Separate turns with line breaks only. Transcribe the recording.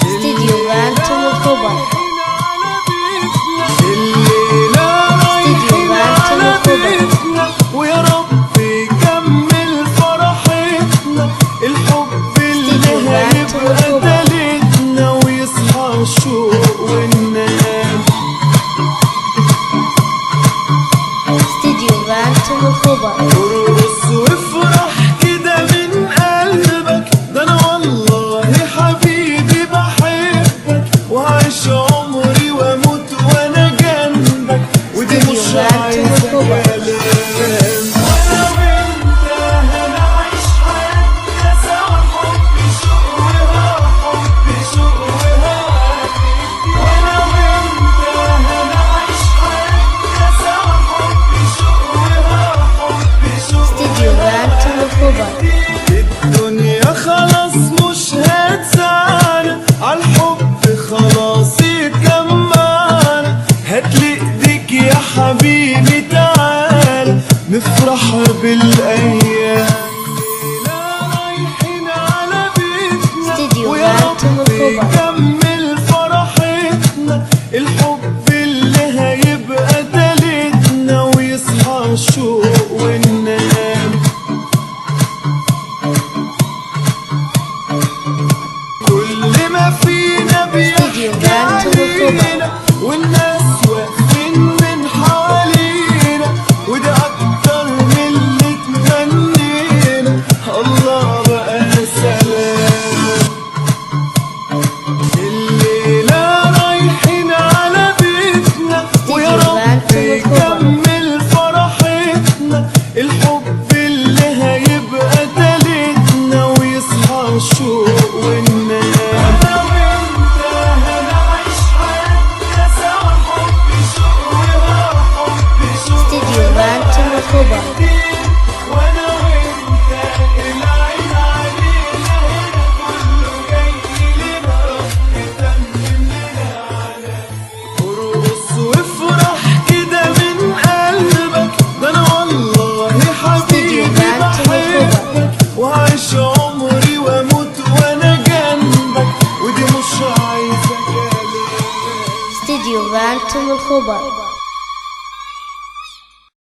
استديو غانتم الخبر.
الليلة
استديو غانتم الخبر.
ويا رب يكمل فرحتنا، الحب اللي هيبقى تالتنا ويصحى الشوق والنام.
استديو غانتم الخبر.
ارقص وافرح كده من قلبك، ده انا والله حبيبي بحبك، وعيش عمري واموت وانا جنبك، ودي مش عايزة كلام. وانا وانت هنعيش حياتنا سوا، حب شوق وهوا، حب شوق وهوا. وانا وانت هنعيش حياتنا سوا، حب شوق وهوا، حب شوق.
استديو غانتم الخبر.
الدنيا خلاص مش هتسعنا، عالحب خلاص اتجمعنا، هاتلي ايديك يا حبيبي تعال نفرح بالايام. رايحين على بيتنا
استديو
ويا
غانتم
رب
الخبر.
يكمل فرحتنا، الحب اللي هيبقى تالتنا ويصحى الشوق والنام. كل ما فينا بيحكي علينا، والناس واقفين من حوالينا، وده اكتر من اللي تمنينا. الله بقى سلام. الليلة رايحين على بيتنا ويا رب يكمل فرحتنا، الحب اللي هيبقى تالتنا ويصحى الشوق والنام. انا وانت هنعيش حياتنا سوا، حب شوق وهوا، حب شوق.
استديو غانتم الخبر.
وانا وانت العين علينا هنا، كله جاي لنا، رب تمم لنا على. ارقص وافرح كده من قلبك، ده انا والله حبيبي بحبك، وعيش عمري واموت وانا جنبك، ودي مش عايزة كلام.
استديو غانتم الخبر.